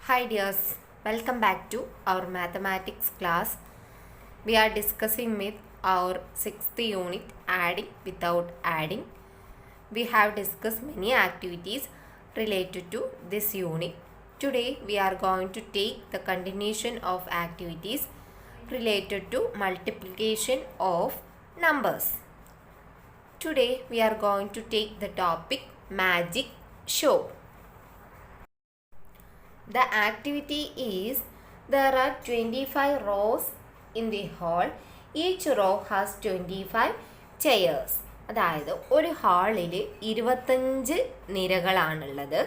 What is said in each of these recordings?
Hi dears, welcome back to our mathematics class. We are discussing with our 6th unit adding without adding. We have discussed many activities related to this unit. Today we are going to take the continuation of activities related to multiplication of numbers. Today we are going to take the topic magic show. The activity is there are 25 rows in the hall. Each row has 25 chairs. അതായത് ഒരു ഹാളിൽ 25 നിരകളാണുള്ളത്.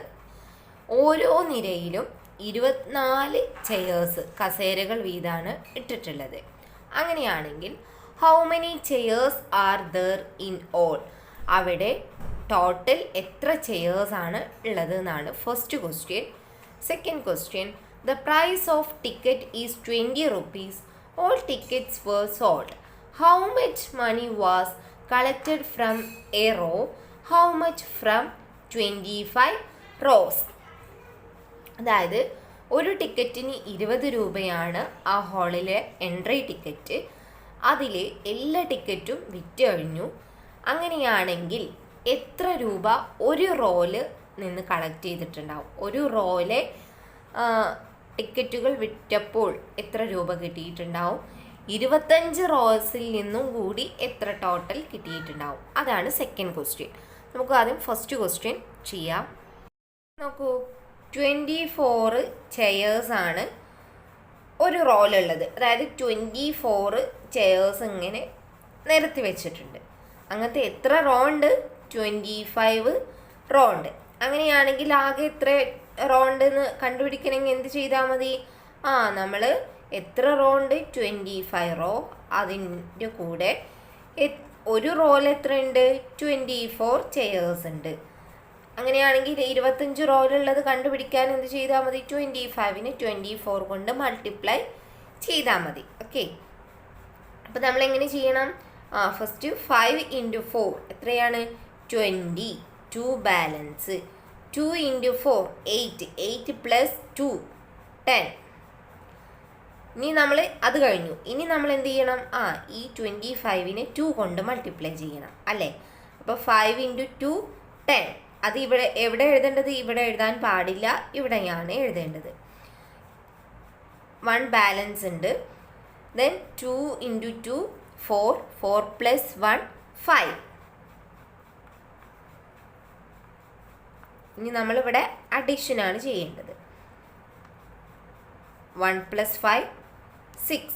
ഓരോ നിരയിലും 24 chairs കസേരകൾ വീതമാണ് ഇട്ടിട്ടുള്ളത്. അങ്ങനെയാണെങ്കിൽ how many chairs are there in all? അവിടെ total എത്ര ചെയേഴ്സ് ആണ് ഉള്ളത് എന്നാണ് first question. Second question, the price of ticket is 20 rupees. All tickets were sold. How much money was collected from a row? How much from 25 rows? അതായത് ഒരു ടിക്കറ്റിന് 20 രൂപയാണ് ആ ഹാളിലെ എൻട്രി ടിക്കറ്റ്. അതിൽ എല്ലാ ടിക്കറ്റും വിറ്റ് കഴിഞ്ഞു. അങ്ങനെയാണെങ്കിൽ എത്ര രൂപ ഒരു റോയിൽ നിന്ന് കളക്ട് ചെയ്തിട്ടുണ്ടാവും? ഒരു റോയിലെ ടിക്കറ്റുകൾ വിറ്റപ്പോൾ എത്ര രൂപ കിട്ടിയിട്ടുണ്ടാവും? 25 റോസിൽ നിന്നും കൂടി എത്ര ടോട്ടൽ കിട്ടിയിട്ടുണ്ടാവും? അതാണ് സെക്കൻഡ് ക്വസ്റ്റ്യൻ. നമുക്ക് ആദ്യം ഫസ്റ്റ് ക്വസ്റ്റ്യൻ ചെയ്യാം. നോക്കൂ, 24 ചെയേഴ്സാണ് ഒരു റോയിലുള്ളത്. അതായത് 24 ചെയേഴ്സ് ഇങ്ങനെ നിരത്തി വെച്ചിട്ടുണ്ട്. അങ്ങനത്തെ എത്ര റോ ഉണ്ട്? 25 റോ ഉണ്ട്. അങ്ങനെയാണെങ്കിൽ ആകെ എത്ര റോ ഉണ്ടെന്ന് കണ്ടുപിടിക്കണമെങ്കിൽ എന്ത് ചെയ്താൽ മതി? നമ്മൾ എത്ര റോ ഉണ്ട്? 25 റോ. അതിൻ്റെ കൂടെ ഒരു റോയിൽ എത്ര ഉണ്ട്? 24 ചെയേഴ്സ് ഉണ്ട്. അങ്ങനെയാണെങ്കിൽ 25 റോയിലുള്ളത് കണ്ടുപിടിക്കാൻ എന്ത് ചെയ്താൽ മതി? 25നെ 24 കൊണ്ട് മൾട്ടിപ്ലൈ ചെയ്താൽ മതി. ഓക്കെ, അപ്പോൾ നമ്മൾ എങ്ങനെ ചെയ്യണം? ഫസ്റ്റ് 5 × 4 എത്രയാണ്? 20. 2 ബാലൻസ്. 2 × 4 8. 8 + 2 10. ഇനി നമ്മൾ അത് കഴിഞ്ഞു. ഇനി നമ്മൾ എന്ത് ചെയ്യണം? ഈ 25നെ 2 കൊണ്ട് മൾട്ടിപ്ലൈ ചെയ്യണം അല്ലേ? അപ്പോൾ 5 × 2 10. അത് എവിടെ എഴുതേണ്ടത്? ഇവിടെ എഴുതാൻ പാടില്ല, ഇവിടെയാണ് എഴുതേണ്ടത്. 1 ബാലൻസ് ഉണ്ട്. ദെൻ 2 × 2 4. 4 + 1 5. ഇനി നമ്മളിവിടെ അഡീഷനാണ് ചെയ്യേണ്ടത്. 1 + 5 6.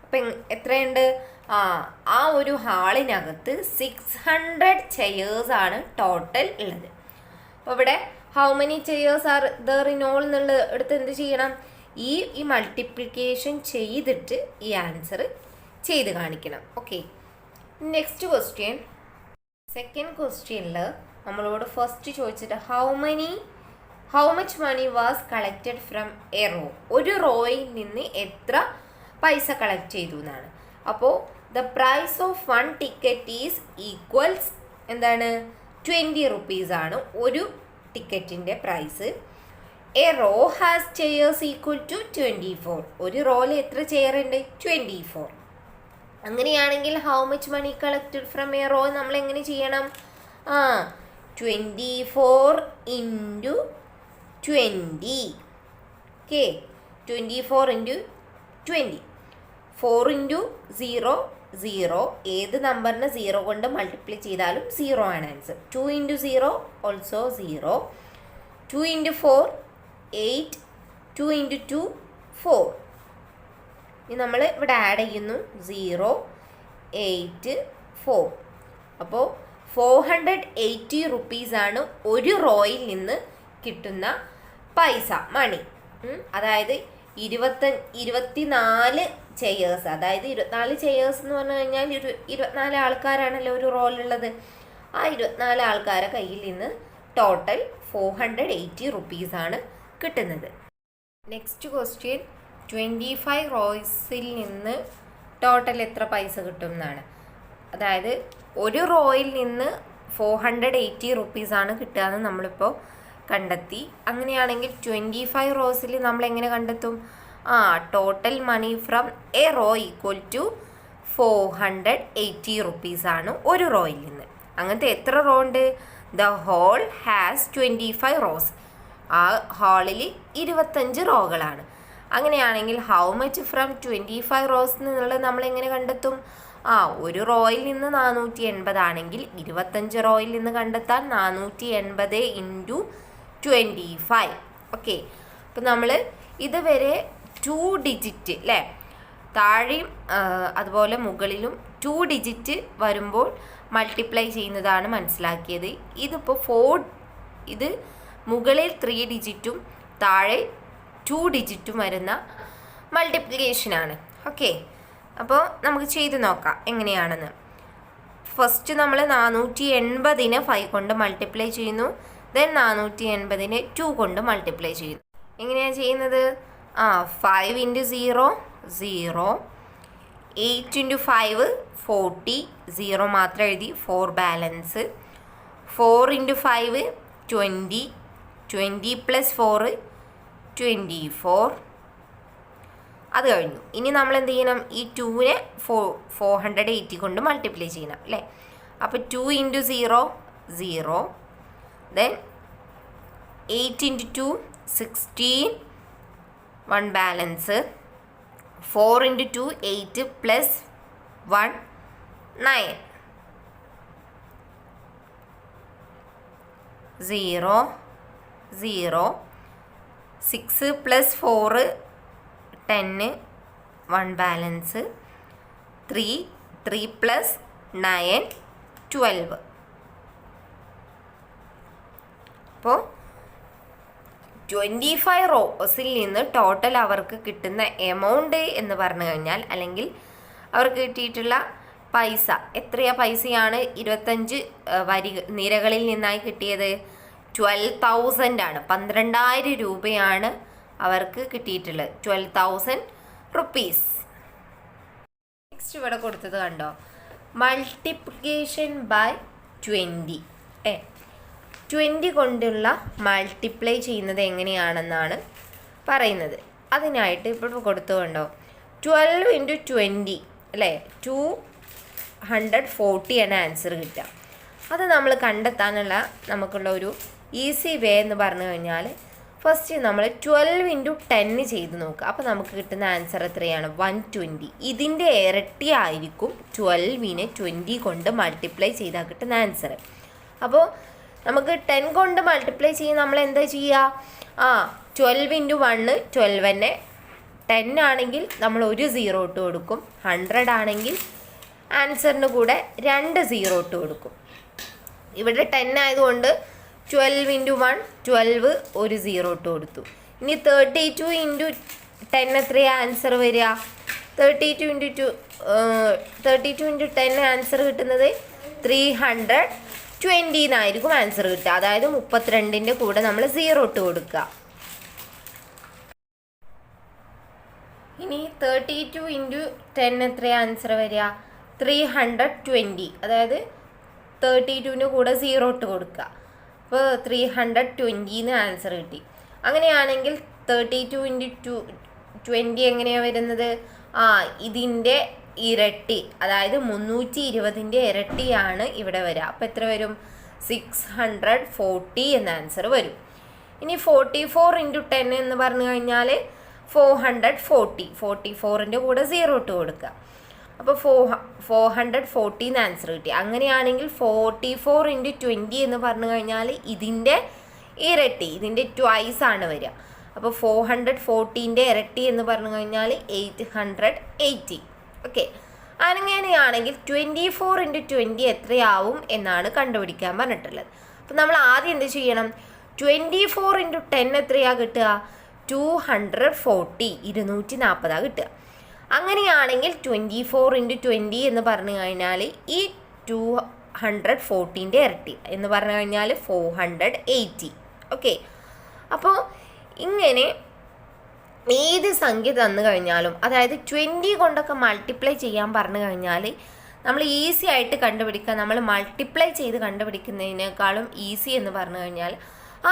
അപ്പം എത്രയുണ്ട്? ആ ഒരു ഹാളിനകത്ത് 600 ചെയേഴ്സാണ് ടോട്ടൽ ഉള്ളത്. അപ്പോൾ ഇവിടെ how many chairs are there in all എന്നുള്ള എടുത്ത് എന്ത് ചെയ്യണം? ഈ മൾട്ടിപ്ലിക്കേഷൻ ചെയ്തിട്ട് ഈ ആൻസർ ചെയ്ത് കാണിക്കണം. Okay, next question. സെക്കൻഡ് ക്വസ്റ്റ്യനിൽ നമ്മളോട് ഫസ്റ്റ് ചോദിച്ചിട്ട് how much money was collected from a row? ഒരു റോയിൽ നിന്ന് എത്ര പൈസ കളക്ട് ചെയ്തു എന്നാണ്. അപ്പോൾ the price of 1 ticket is equals എന്താണ്? 20 rupees ആണ് ഒരു ടിക്കറ്റിൻ്റെ price. A row has chairs equal to 24. ഒരു റോയിൽ എത്ര ചെയർ ഉണ്ട്? 24. അങ്ങനെയാണെങ്കിൽ how much money collected from a row നമ്മൾ എങ്ങനെ ചെയ്യണം? 24 × 20. ഓക്കെ, 24 × 20. 4 × 0 0. ഏത് നമ്പറിന് 0 കൊണ്ട് മൾട്ടിപ്ലൈ ചെയ്താലും 0 ആണ് ആൻസർ. 2 × 0 ഓൾസോ 0. 2 × 4 8. 2 × 2 4. ഇനി നമ്മൾ ഇവിടെ ആഡ് ചെയ്യുന്നു 0 8 4. അപ്പോൾ 480 rupees ആണ് ഒരു റോയിൽ നിന്ന് കിട്ടുന്ന പൈസ, മണി. അതായത് 24 ചെയേഴ്സ്. അതായത് 24 ചെയേഴ്സ് എന്ന് പറഞ്ഞു കഴിഞ്ഞാൽ 24 ആൾക്കാരാണല്ലോ ഒരു റോയിലുള്ളത്. ആ 24 ആൾക്കാരെ കയ്യിൽ നിന്ന് ടോട്ടൽ 480 rupees ആണ് കിട്ടുന്നത്. നെക്സ്റ്റ് ക്വസ്റ്റ്യൻ, 25 റോയ്സിൽ നിന്ന് ടോട്ടൽ എത്ര പൈസ കിട്ടും എന്നാണ്. അതായത് ഒരു റോയിൽ നിന്ന് 480 rupees ആണ് കിട്ടുക എന്ന് നമ്മളിപ്പോൾ കണ്ടെത്തി. അങ്ങനെയാണെങ്കിൽ 25 റോസിൽ നമ്മൾ എങ്ങനെ കണ്ടെത്തും? Total money from a row equal to 480 റുപ്പീസാണ് ഒരു റോയിൽ നിന്ന്. അങ്ങനത്തെ എത്ര റോ ഉണ്ട്? The hall has 25 rows. ആ ഹാളിൽ 25 റോകളാണ്. അങ്ങനെയാണെങ്കിൽ ഹൗ മച്ച് ഫ്രം 25 റോസ് എന്നുള്ളത് നമ്മൾ എങ്ങനെ കണ്ടെത്തും? ഒരു റോയിൽ നിന്ന് 480 ആണെങ്കിൽ 25 റോയിൽ നിന്ന് കണ്ടെത്താൻ 480 ഇൻറ്റു 25. ഓക്കെ, അപ്പം നമ്മൾ ഇതുവരെ 2 ഡിജിറ്റ് അല്ലേ, താഴെയും അതുപോലെ മുകളിലും 2 ഡിജിറ്റ് വരുമ്പോൾ മൾട്ടിപ്ലൈ ചെയ്യുന്നതാണ് മനസ്സിലാക്കിയത്. ഇതിപ്പോൾ ഇത് മുകളിൽ 3 ഡിജിറ്റും താഴെ 2 ഡിജിറ്റും വരുന്ന മൾട്ടിപ്ലിക്കേഷനാണ്. ഓക്കെ, അപ്പോൾ നമുക്ക് ചെയ്ത് നോക്കാം എങ്ങനെയാണെന്ന്. ഫസ്റ്റ് നമ്മൾ 480നെ 5 കൊണ്ട് മൾട്ടിപ്ലൈ ചെയ്യുന്നു. ദെൻ 480നെ 2 കൊണ്ട് മൾട്ടിപ്ലൈ ചെയ്യുന്നു. എങ്ങനെയാണ് ചെയ്യുന്നത്? 5 ഇൻറ്റു 0 0, 8 ഇൻറ്റു 5 40, 0 മാത്രം എഴുതി, 4 ബാലൻസ്, 4 ഇൻറ്റു 5 20, 20 പ്ലസ് 4 24. അത് കഴിഞ്ഞു. ഇനി നമ്മൾ എന്ത് ചെയ്യണം? ഈ 2നെ 480 കൊണ്ട് മൾട്ടിപ്ലൈ ചെയ്യണം അല്ലേ. അപ്പോൾ 2 into 0 0, then 8 into 2 16, 1 balance, 4 into 2 8 plus 1 9, 0 0, 6 plus 4 10, 1 balance, 3 plus 9 12. അപ്പോൾ 25 റോസിൽ നിന്ന് ടോട്ടൽ അവർക്ക് കിട്ടുന്ന എമൗണ്ട് എന്ന് പറഞ്ഞു കഴിഞ്ഞാൽ, അല്ലെങ്കിൽ അവർക്ക് കിട്ടിയിട്ടുള്ള പൈസ പൈസയാണ് 25 നിരകളിൽ നിന്നായി കിട്ടിയത്? 12,000 ആണ്. 12,000 രൂപയാണ് അവർക്ക് കിട്ടിയിട്ടുള്ളത്. 12,000 റുപ്പീസ്. നെക്സ്റ്റ് ഇവിടെ കൊടുത്തത് കണ്ടോ? Multiplication by 20. 20 കൊണ്ടുള്ള മൾട്ടിപ്ലൈ ചെയ്യുന്നത് എങ്ങനെയാണെന്നാണ് പറയുന്നത്. അതിനായിട്ട് ഇപ്പോൾ കൊടുത്തു കണ്ടോ? 12 ഇൻറ്റു 20 അല്ലേ, 240 ആണ് ആൻസർ കിട്ടുക. അത് നമ്മൾ കണ്ടെത്താനുള്ള നമുക്കുള്ള ഒരു ഈസി വേ എന്ന് പറഞ്ഞു കഴിഞ്ഞാൽ, ഫസ്റ്റ് നമ്മൾ 12 ഇൻറ്റു 10 ചെയ്ത് നോക്കുക. അപ്പോൾ നമുക്ക് കിട്ടുന്ന ആൻസർ എത്രയാണ്? 120. ഇതിൻ്റെ ഇരട്ടി ആയിരിക്കും 12നെ 20 കൊണ്ട് മൾട്ടിപ്ലൈ ചെയ്താൽ കിട്ടുന്ന ആൻസർ. അപ്പോൾ നമുക്ക് 10 കൊണ്ട് മൾട്ടിപ്ലൈ ചെയ്യുക. നമ്മൾ എന്താ ചെയ്യുക? 12 ഇൻറ്റു 1 12 തന്നെ. 10 ആണെങ്കിൽ നമ്മൾ ഒരു 0 ഇട്ട് കൊടുക്കും. 100 ആണെങ്കിൽ ആൻസറിന് കൂടെ 2 0 ഇട്ട് കൊടുക്കും. ഇവിടെ 10 ആയതുകൊണ്ട് 12 ഇൻറ്റു 1 12, ഒരു 0 ഇട്ട് കൊടുത്തു. ഇനി 32 ഇൻറ്റു 10 എത്രയാണ് ആൻസർ വരിക? 32 ഇൻറ്റു 10 ആൻസർ കിട്ടുന്നത് 320 എന്നായിരിക്കും ആൻസർ കിട്ടുക. അതായത് 32ൻ്റെ കൂടെ നമ്മൾ 0 ഇട്ട് കൊടുക്കുക. ഇനി 32 ഇൻറ്റു 10 എത്രയാണ് ആൻസർ വരിക? 320. അതായത് 32ൻ്റെ കൂടെ 0 ഇട്ട് കൊടുക്കുക. അപ്പോൾ 320 ആൻസർ കിട്ടി. അങ്ങനെയാണെങ്കിൽ 32 ഇൻറ്റു 20 എങ്ങനെയാണ് വരുന്നത്? ഇതിൻ്റെ ഇരട്ടി, അതായത് 320ൻ്റെ ഇരട്ടിയാണ് ഇവിടെ വരിക. അപ്പോൾ എത്ര വരും? 640 എന്ന ആൻസർ വരും. ഇനി 44 ഇൻറ്റു 10 എന്ന് പറഞ്ഞു കഴിഞ്ഞാൽ 440. 44ൻ്റെ കൂടെ 0 ഇട്ട് കൊടുക്കുക. അപ്പോൾ 440 എന്ന് ആൻസർ കിട്ടി. അങ്ങനെയാണെങ്കിൽ 44 ഇൻറ്റു 20 എന്ന് പറഞ്ഞു കഴിഞ്ഞാൽ ഇതിൻ്റെ ഇരട്ടി, ഇതിൻ്റെ ട്വൈസ് ആണ് വരിക. അപ്പോൾ 440ൻ്റെ ഇരട്ടി എന്ന് പറഞ്ഞു കഴിഞ്ഞാൽ 880. ഓക്കെ, അങ്ങനെയാണെങ്കിൽ 24 ഇൻറ്റു 20 എത്രയാവും എന്നാണ് കണ്ടുപിടിക്കാൻ പറഞ്ഞിട്ടുള്ളത്. അപ്പോൾ നമ്മൾ ആദ്യം എന്ത് ചെയ്യണം? 24 ഇൻറ്റു 10 എത്രയാണ് കിട്ടുക? 240, 240 കിട്ടുക. അങ്ങനെയാണെങ്കിൽ 24 ഇൻറ്റു 20 എന്ന് പറഞ്ഞു കഴിഞ്ഞാൽ ഈ 240ൻ്റെ ഇരട്ടി എന്ന് പറഞ്ഞു കഴിഞ്ഞാൽ 480. ഓക്കെ, അപ്പോൾ ഇങ്ങനെ ഏത് സംഖ്യ തന്നു കഴിഞ്ഞാലും, അതായത് 20 കൊണ്ടൊക്കെ മൾട്ടിപ്ലൈ ചെയ്യാൻ പറഞ്ഞു കഴിഞ്ഞാൽ നമ്മൾ ഈസി ആയിട്ട് കണ്ടുപിടിക്കുക. നമ്മൾ മൾട്ടിപ്ലൈ ചെയ്ത് കണ്ടുപിടിക്കുന്നതിനേക്കാളും ഈസി എന്ന് പറഞ്ഞു കഴിഞ്ഞാൽ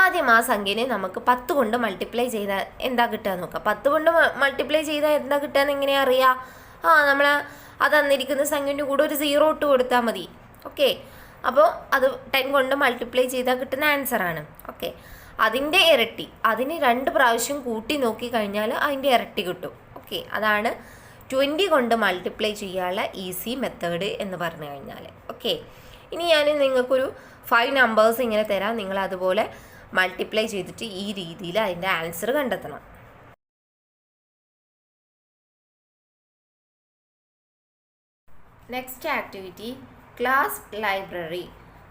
ആദ്യം ആ സംഖ്യനെ നമുക്ക് 10 കൊണ്ട് മൾട്ടിപ്ലൈ ചെയ്താൽ എന്താ കിട്ടുക നോക്കാം. 10 കൊണ്ട് മൾട്ടിപ്ലൈ ചെയ്താൽ എന്താ കിട്ടുക എന്ന് എങ്ങനെയാ അറിയാം? നമ്മൾ അത് തന്നിരിക്കുന്ന സംഖ്യൻ്റെ കൂടെ ഒരു 0 ഇട്ട് കൊടുത്താൽ മതി. ഓക്കെ, അപ്പോൾ അത് 10 കൊണ്ട് മൾട്ടിപ്ലൈ ചെയ്താൽ കിട്ടുന്ന ആൻസറാണ്. ഓക്കെ, അതിൻ്റെ ഇരട്ടി, അതിന് 2 പ്രാവശ്യം കൂട്ടി നോക്കി കഴിഞ്ഞാൽ അതിൻ്റെ ഇരട്ടി കിട്ടും. ഓക്കെ, അതാണ് 20 കൊണ്ട് മൾട്ടിപ്ലൈ ചെയ്യാനുള്ള ഈസി മെത്തേഡ് എന്ന് പറഞ്ഞു കഴിഞ്ഞാൽ. ഓക്കെ, ഇനി ഞാൻ നിങ്ങൾക്കൊരു 5 നമ്പേഴ്സ് ഇങ്ങനെ തരാം. നിങ്ങൾ അതുപോലെ മൾട്ടിപ്ലൈ ചെയ്തിട്ട് ഈ രീതിയിൽ അതിൻ്റെ ആൻസർ കണ്ടെത്തണം. Next activity, class library.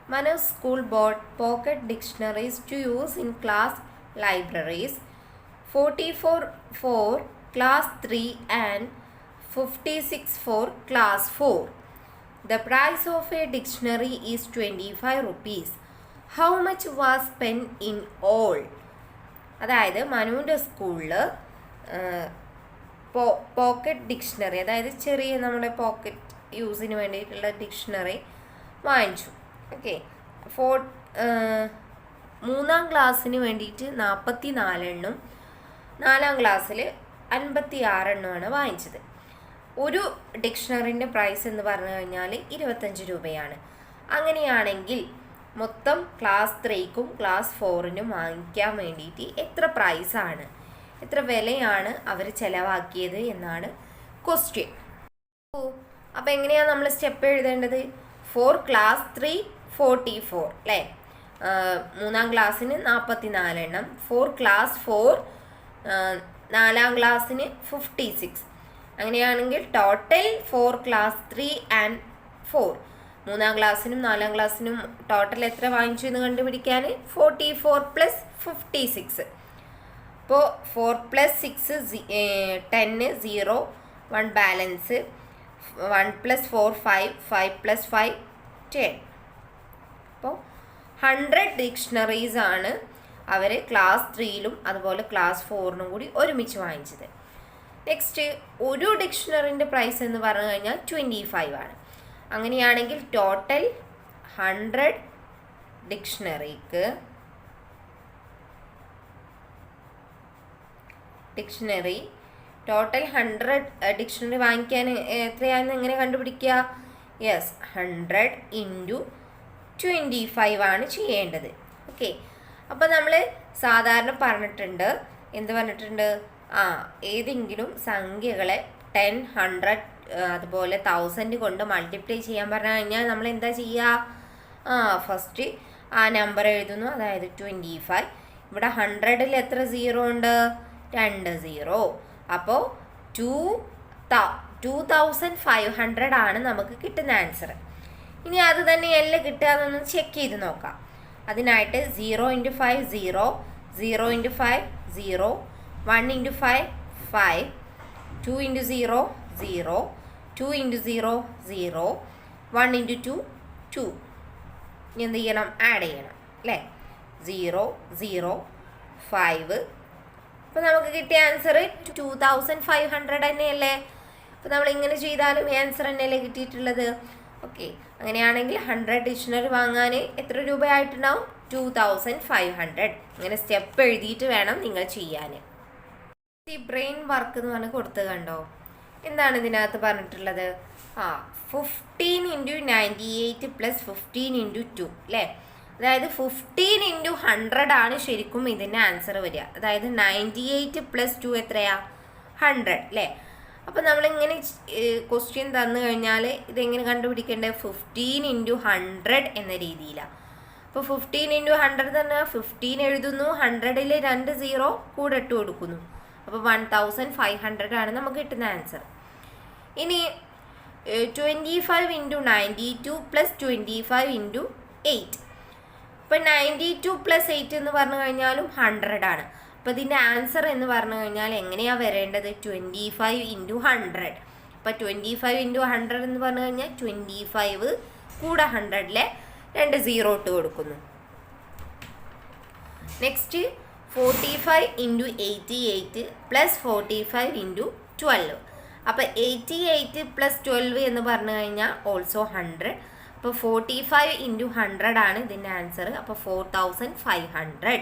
Manu's school bought pocket dictionaries to use in class libraries. 44 for class 3 and 56 for class 4. The price of a dictionary is 25 rupees. How much was spent in all? അതായത് മനുവിൻ്റെ സ്കൂളിൽ pocket dictionary, അതായത് ചെറിയ നമ്മുടെ pocket യൂസിന് വേണ്ടിയിട്ടുള്ള dictionary വാങ്ങിച്ചു. Okay, 3-ാം ക്ലാസ്സിന് വേണ്ടിയിട്ട് 44 എണ്ണം, 4-ാം ക്ലാസ്സിൽ 56 എണ്ണമാണ് വാങ്ങിച്ചത്. ഒരു ഡിക്ഷണറിൻ്റെ പ്രൈസ് എന്ന് പറഞ്ഞു കഴിഞ്ഞാൽ 25 രൂപയാണ്. അങ്ങനെയാണെങ്കിൽ മൊത്തം ക്ലാസ് 3ക്കും ക്ലാസ് 4നും വാങ്ങിക്കാൻ വേണ്ടിയിട്ട് എത്ര പ്രൈസാണ്, എത്ര വിലയാണ് അവർ ചിലവാക്കിയത് എന്നാണ് ക്വസ്റ്റ്യൻ. അപ്പോൾ എങ്ങനെയാണ് നമ്മൾ സ്റ്റെപ്പ് എഴുതേണ്ടത്? ഫോർ ക്ലാസ് 3 44 അല്ലേ, 3-ാം ക്ലാസ്സിന് 44 എണ്ണം. ഫോർ ക്ലാസ് 4 4-ാം ക്ലാസ്സിന് 56. അങ്ങനെയാണെങ്കിൽ ടോട്ടൽ ഫോർ ക്ലാസ് 3 ആൻഡ് 4, 3-ാം ക്ലാസ്സിനും 4-ാം ക്ലാസ്സിനും ടോട്ടൽ എത്ര വാങ്ങിച്ചു എന്ന് കണ്ടുപിടിക്കാൻ 44 + 56. അപ്പോൾ 4 + 6 10, 0, 1 ബാലൻസ്, 1 + 4 5, 5 + 5 10. അപ്പോൾ 100 ഡിക്ഷണറീസ് ആണ് അവർ ക്ലാസ് 3ലും അതുപോലെ ക്ലാസ് 4നും കൂടി ഒരുമിച്ച് വാങ്ങിച്ചത്. നെക്സ്റ്റ്, ഒരു ഡിക്ഷണറിൻ്റെ പ്രൈസ് എന്ന് പറഞ്ഞു കഴിഞ്ഞാൽ 25 ആണ്. അങ്ങനെയാണെങ്കിൽ ടോട്ടൽ 100 ഡിക്ഷണറി ടോട്ടൽ 100 ഡിക്ഷണറി വാങ്ങിക്കാൻ എത്രയാണെന്ന് എങ്ങനെ കണ്ടുപിടിക്കുക? യെസ്, 100 × 25 ആണ് ചെയ്യേണ്ടത്. ഓക്കെ, അപ്പോൾ നമ്മൾ സാധാരണ പറഞ്ഞിട്ടുണ്ട്, എന്ത് പറഞ്ഞിട്ടുണ്ട്? ഏതെങ്കിലും സംഖ്യകളെ 10, 100 അതുപോലെ 1000 കൊണ്ട് മൾട്ടിപ്ലൈ ചെയ്യാൻ പറഞ്ഞു കഴിഞ്ഞാൽ നമ്മൾ എന്താ ചെയ്യുക? ഫസ്റ്റ് ആ നമ്പർ എഴുതുന്നു, അതായത് 25. ഇവിടെ 100ൽ എത്ര 0 ഉണ്ട്? 2 0. അപ്പോൾ 2500 ആണ് നമുക്ക് കിട്ടുന്ന ആൻസർ. ഇനി അത് തന്നെയല്ലേ കിട്ടുക എന്നൊന്ന് ചെക്ക് ചെയ്ത് നോക്കാം. അതിനായിട്ട് 0 × 5 0, 0 × 5 0, 1 × 5 5, 2 × 0 0, 2 × 0 0, 1 × 2 2. ഇനി എന്ത് ചെയ്യണം? ആഡ് ചെയ്യണം അല്ലേ? 0 0 5. അപ്പോൾ നമുക്ക് കിട്ടിയ ആൻസർ 2500 തന്നെയല്ലേ? അപ്പോൾ നമ്മൾ ഇങ്ങനെ ചെയ്താലും ആൻസർ തന്നെയല്ലേ കിട്ടിയിട്ടുള്ളത്? ഓക്കെ, അങ്ങനെയാണെങ്കിൽ 100 ഡിക്ഷണറി വാങ്ങാൻ എത്ര രൂപയായിട്ടുണ്ടാവും? 2500. അങ്ങനെ സ്റ്റെപ്പ് എഴുതിയിട്ട് വേണം നിങ്ങൾ ചെയ്യാൻ. ഈ ബ്രെയിൻ വർക്ക് എന്ന് പറഞ്ഞ് കൊടുത്ത് കണ്ടോ? എന്താണ് ഇതിനകത്ത് പറഞ്ഞിട്ടുള്ളത്? 15 × 98 + 15 × 2 അല്ലേ? അതായത് 15 × 100 ആണ് ശരിക്കും ഇതിൻ്റെ ആൻസർ വരിക. അതായത് 98 + 2 എത്രയാ? 100 അല്ലേ? അപ്പോൾ നമ്മളിങ്ങനെ ക്വസ്റ്റ്യൻ തന്നു കഴിഞ്ഞാൽ ഇതെങ്ങനെ കണ്ടുപിടിക്കേണ്ടത്? 15 × 100 എന്ന രീതിയിലാണ്. അപ്പോൾ 15 × 100 തന്നെ 15 എഴുതുന്നു, 100ൽ 2 0 കൂടെ ഇട്ട് കൊടുക്കുന്നു. അപ്പോൾ 1500 ആണ് നമുക്ക് കിട്ടുന്ന ആൻസർ. ഇനി 25 × 92 + 25 × 8. അപ്പോൾ 92 + 8 എന്ന് പറഞ്ഞു കഴിഞ്ഞാലും 100 ആണ്. അപ്പോൾ ഇതിൻ്റെ ആൻസർ എന്ന് പറഞ്ഞു കഴിഞ്ഞാൽ എങ്ങനെയാണ് വരേണ്ടത്? 25 × 100. അപ്പോൾ 25 × 100 എന്ന് പറഞ്ഞു കഴിഞ്ഞാൽ 25 കൂടെ 100ലെ 2 0 ഇട്ട് കൊടുക്കുന്നു. നെക്സ്റ്റ് 45 × 88 + 45 × 12. അപ്പോൾ 88 + 12 എന്ന് പറഞ്ഞു കഴിഞ്ഞാൽ ഓൾസോ 100. അപ്പോൾ അപ്പോൾ 45 ഇൻറ്റു 100 ആണ് ഇതിൻ്റെ ആൻസർ. അപ്പോൾ 4500.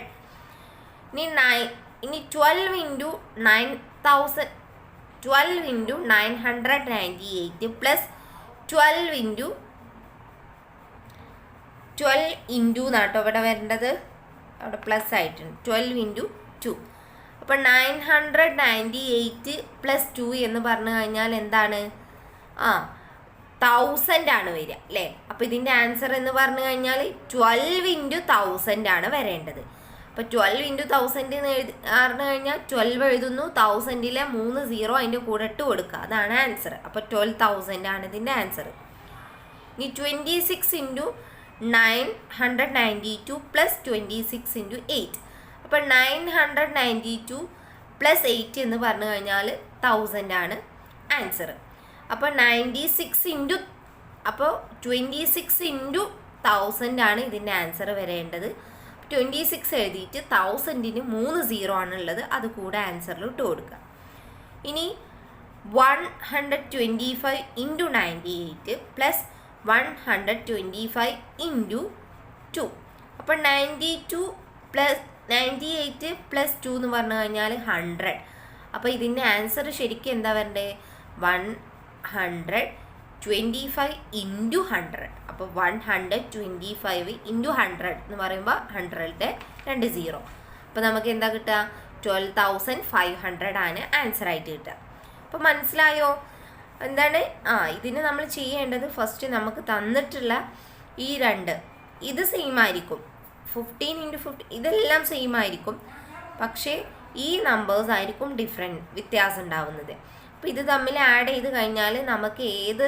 ഇനി 12 ഇൻറ്റു 9000 12 ഇൻറ്റു 998 പ്ലസ് 12 ഇൻറ്റു എന്നാട്ടോ ഇവിടെ വരേണ്ടത്. അവിടെ പ്ലസ് ആയിട്ടുണ്ട്. 12 ഇൻറ്റു 2. അപ്പോൾ 998 പ്ലസ് 2 എന്ന് പറഞ്ഞു കഴിഞ്ഞാൽ എന്താണ്? 1000 ആണ് വരിക അല്ലേ? അപ്പോൾ ഇതിൻ്റെ ആൻസർ എന്ന് പറഞ്ഞു കഴിഞ്ഞാൽ 12 ഇൻറ്റു 1000 ആണ് വരേണ്ടത്. അപ്പോൾ 12 ഇൻറ്റു 1000 എന്ന് പറഞ്ഞു കഴിഞ്ഞാൽ 12 എഴുതുന്നു, 1000-ലെ 3 0 അതിൻ്റെ കൂടെ ഇട്ട് കൊടുക്കുക. അതാണ് ആൻസർ. അപ്പോൾ 12,000 ആണ് ഇതിൻ്റെ ആൻസർ. ഇനി 26 ഇൻറ്റു 992 പ്ലസ് 26 ഇൻറ്റു 8. അപ്പോൾ 992 പ്ലസ് 8 എന്ന് പറഞ്ഞു കഴിഞ്ഞാൽ 1000 ആണ് ആൻസർ. അപ്പോൾ 96 ഇൻറ്റു 1000 ആണ് ഇതിൻ്റെ ആൻസർ വരേണ്ടത്. 26 എഴുതിയിട്ട് 1000-ന് 3 0 ആണുള്ളത്, അത് കൂടെ ആൻസറിൽ ഇട്ട് കൊടുക്കുക. ഇനി 125 ഇൻറ്റു 98 പ്ലസ് 125 ഇൻറ്റു 2. അപ്പോൾ 98 പ്ലസ് 2 എന്ന് പറഞ്ഞു കഴിഞ്ഞാൽ 100. അപ്പോൾ ഇതിൻ്റെ ആൻസർ ശരിക്കും എന്താ വരണ്ടേ? 125 ഇൻറ്റു 100. അപ്പോൾ 125 ഇൻറ്റു 100 എന്ന് പറയുമ്പോൾ 100-ന്റെ 2 0. അപ്പോൾ നമുക്ക് എന്താ കിട്ടുക? 12,500 ആണ് ആൻസർ ആയിട്ട് കിട്ടുക. അപ്പോൾ മനസ്സിലായോ എന്താണ്? ഇതിന് നമ്മൾ ചെയ്യേണ്ടത് ഫസ്റ്റ് നമുക്ക് തന്നിട്ടുള്ള ഈ 2 ഇത് സെയിം ആയിരിക്കും. 15 ഇൻറ്റു 50 ഇതെല്ലാം സെയിം ആയിരിക്കും. പക്ഷേ ഈ നമ്പേഴ്സ് ആയിരിക്കും വ്യത്യാസം ഉണ്ടാവുന്നത്. അപ്പോൾ ഇത് തമ്മിൽ ആഡ് ചെയ്ത് കഴിഞ്ഞാൽ നമുക്ക് ഏത്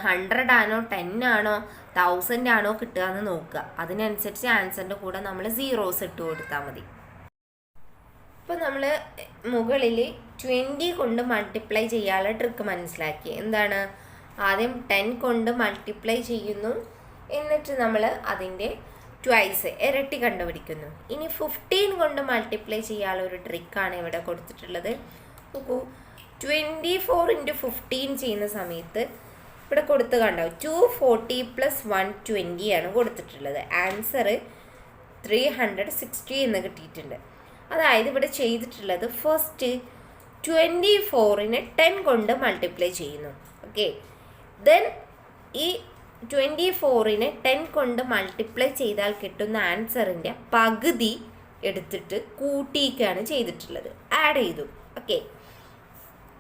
100 ആണോ 10 ആണോ 1000 ആണോ കിട്ടുക എന്ന് നോക്കുക. അതിനനുസരിച്ച് ആൻസറിൻ്റെ കൂടെ നമ്മൾ 0s ഇട്ട് കൊടുത്താൽ മതി. ഇപ്പോൾ നമ്മൾ മുകളിൽ 20 കൊണ്ട് മൾട്ടിപ്ലൈ ചെയ്യാനുള്ള ട്രിക്ക് മനസ്സിലാക്കി. എന്താണ്? ആദ്യം 10 കൊണ്ട് മൾട്ടിപ്ലൈ ചെയ്യുന്നു, എന്നിട്ട് നമ്മൾ അതിൻ്റെ ട്വൈസ് ഇരട്ടി കണ്ടുപിടിക്കുന്നു. ഇനി 15 കൊണ്ട് മൾട്ടിപ്ലൈ ചെയ്യാനുള്ള ഒരു ട്രിക്കാണ് ഇവിടെ കൊടുത്തിട്ടുള്ളത്. നോക്കൂ, 24 ഇൻറ്റു 15 ചെയ്യുന്ന സമയത്ത് ഇവിടെ കൊടുത്ത് കണ്ടാവും 240 പ്ലസ് 120 ആണ് കൊടുത്തിട്ടുള്ളത്. ആൻസർ 360 എന്ന് കിട്ടിയിട്ടുണ്ട്. അതായത് ഇവിടെ ചെയ്തിട്ടുള്ളത് ഫസ്റ്റ് 24-നെ 10 കൊണ്ട് മൾട്ടിപ്ലൈ ചെയ്യുന്നു. ഓക്കെ, ദെൻ ഈ 24-നെ 10 കൊണ്ട് മൾട്ടിപ്ലൈ ചെയ്താൽ കിട്ടുന്ന ആൻസറിൻ്റെ പകുതി എടുത്തിട്ട് കൂട്ടിയൊക്കെയാണ് ചെയ്തിട്ടുള്ളത്, ആഡ് ചെയ്തു. ഓക്കെ,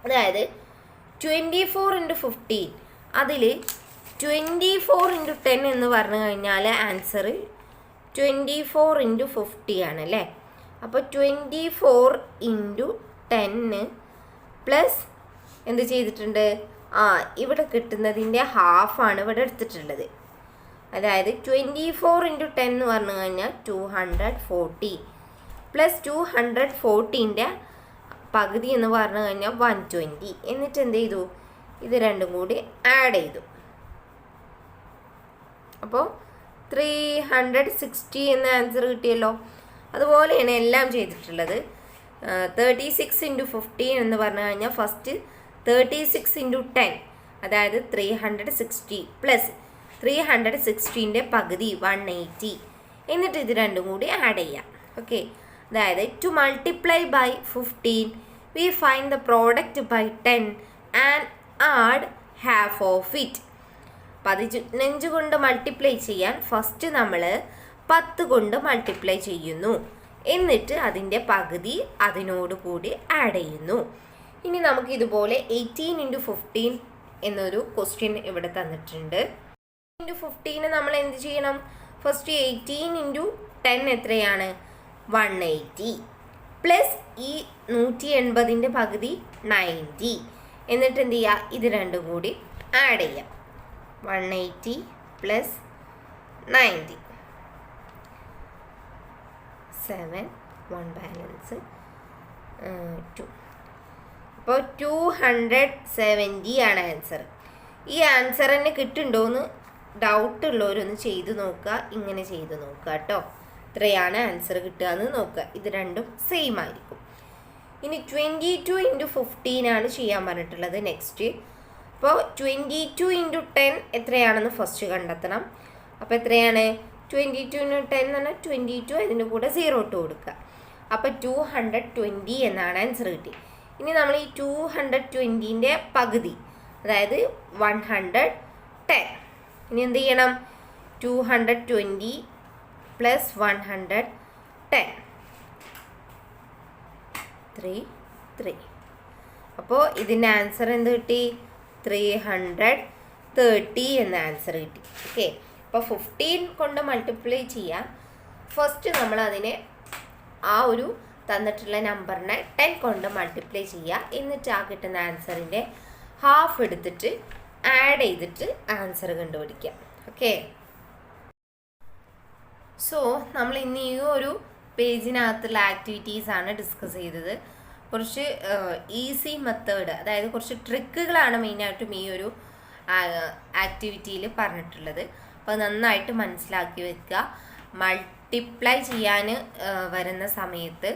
അതായത് 24 ഇൻറ്റു 15 അതിൽ 24 ഇൻറ്റു 10 എന്ന് പറഞ്ഞു കഴിഞ്ഞാൽ ആൻസർ 24 ഇൻറ്റു 50 ആണ് അല്ലേ? അപ്പോൾ 24 ഇൻറ്റു 10 പ്ലസ് എന്ത് ചെയ്തിട്ടുണ്ട്? ഇവിടെ കിട്ടുന്നതിൻ്റെ ഹാഫാണ് ഇവിടെ എടുത്തിട്ടുള്ളത്. അതായത് 24 ഇൻറ്റു 10 എന്ന് പറഞ്ഞു കഴിഞ്ഞാൽ 240 പ്ലസ് 240-ൻ്റെ പകുതി എന്ന് പറഞ്ഞു കഴിഞ്ഞാൽ 120. എന്നിട്ട് എന്ത് ചെയ്തു? ഇത് രണ്ടും കൂടി ആഡ് ചെയ്തു. അപ്പോൾ 360 എന്ന ആൻസർ കിട്ടിയല്ലോ. അതുപോലെയാണ് എല്ലാം ചെയ്തിട്ടുള്ളത്. 36 ഇൻറ്റു 15 എന്ന് പറഞ്ഞു കഴിഞ്ഞാൽ ഫസ്റ്റ് 36 ഇൻറ്റു 10 അതായത് 360 പ്ലസ് 360-ൻ്റെ പകുതി 180. എന്നിട്ട് ഇത് രണ്ടും കൂടി ആഡ് ചെയ്യാം. ഓക്കെ, അതായത് to multiply by 15 we find the product by 10 and add half of it. 15 കൊണ്ട് മൾട്ടിപ്ലൈ ചെയ്യാൻ ഫസ്റ്റ് നമ്മൾ 10 കൊണ്ട് മൾട്ടിപ്ലൈ ചെയ്യുന്നു, എന്നിട്ട് അതിൻ്റെ പകുതി അതിനോട് കൂടി ആഡ് ചെയ്യുന്നു. ഇനി നമുക്ക് ഇതുപോലെ 18 ഇൻറ്റു 15 എന്നൊരു ക്വസ്റ്റ്യൻ ഇവിടെ തന്നിട്ടുണ്ട്. ഇൻറ്റു 15 നമ്മൾ എന്ത് ചെയ്യണം? ഫസ്റ്റ് 18 ഇൻറ്റു 10 എത്രയാണ്? 180 പ്ലസ് ഈ 180-ൻ്റെ പകുതി 90. എന്നിട്ട് എന്ത് ചെയ്യുക? ഇത് രണ്ടും കൂടി ആഡ് ചെയ്യാം. 180 പ്ലസ് 90 7 1 ബാലൻസ് 2. അപ്പോൾ 270 ആണ് ആൻസർ. ഈ ആൻസർ തന്നെ കിട്ടുന്നുണ്ടോയെന്ന് ഡൗട്ടുള്ളവരൊന്ന് ചെയ്ത് നോക്കുക. ഇങ്ങനെ ചെയ്ത് നോക്കുക കേട്ടോ. ഇത്രയാണ് ആൻസർ കിട്ടുക എന്ന് നോക്കുക. ഇത് രണ്ടും സെയിം ആയിരിക്കും. ഇനി 22 ഇൻറ്റു 15 ആണ് ചെയ്യാൻ പറഞ്ഞിട്ടുള്ളത്. നെക്സ്റ്റ് അപ്പോൾ 22 ഇൻറ്റു 10 എത്രയാണെന്ന് ഫസ്റ്റ് കണ്ടെത്തണം. അപ്പോൾ എത്രയാണ് 22 ഇൻറ്റു 10 എന്ന് പറഞ്ഞാൽ 22, അതിൻ്റെ കൂടെ 0 ഇട്ട് കൊടുക്കുക. അപ്പോൾ 220 എന്നാണ് ആൻസർ കിട്ടി. ഇനി നമ്മൾ ഈ 220ൻ്റെ പകുതി, അതായത് 110. ഇനി എന്ത് ചെയ്യണം? 220 പ്ലസ് 110 3. അപ്പോൾ ഇതിൻ്റെ ആൻസർ എന്ത് കിട്ടി? 330 എന്ന ആൻസർ കിട്ടി. ഓക്കെ, അപ്പോൾ 15 കൊണ്ട് മൾട്ടിപ്ലൈ ചെയ്യാം. ഫസ്റ്റ് നമ്മൾ അതിനെ ആ ഒരു തന്നിട്ടുള്ള നമ്പറിനെ 10 കൊണ്ട് മൾട്ടിപ്ലൈ ചെയ്യുക. എന്നിട്ട് ആ കിട്ടുന്ന ആൻസറിൻ്റെ ഹാഫ് എടുത്തിട്ട് ആഡ് ചെയ്തിട്ട് ആൻസർ കണ്ടുപിടിക്കുക. ഓക്കെ, സോ നമ്മൾ ഇന്ന് ഈ ഒരു പേജിനകത്തുള്ള ആക്ടിവിറ്റീസാണ് ഡിസ്കസ് ചെയ്തത്. കുറച്ച് ഈസി മെത്തേഡ്, അതായത് കുറച്ച് ട്രിക്കുകളാണ് മെയിനായിട്ടും ഈ ഒരു ആക്ടിവിറ്റിയിൽ പറഞ്ഞിട്ടുള്ളത്. അപ്പോൾ നന്നായിട്ട് മനസ്സിലാക്കി വെക്കുക. മൾട്ടിപ്ലൈ ചെയ്യാൻ വരുന്ന സമയത്ത്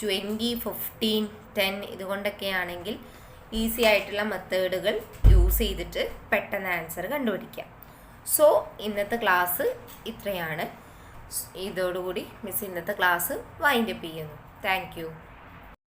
20, 15, 10 ഇതുകൊണ്ടൊക്കെ ആണെങ്കിൽ ഈസി ആയിട്ടുള്ള മെത്തേഡുകൾ യൂസ് ചെയ്തിട്ട് പെട്ടെന്ന് ആൻസർ കണ്ടുപിടിക്കാം. സോ ഇന്നത്തെ ക്ലാസ് ഇത്രയാണ്. ഇതോടുകൂടി മിസ് ഇന്നത്തെ ക്ലാസ് വൈൻഡപ്പ് ചെയ്യുന്നു. Thank you.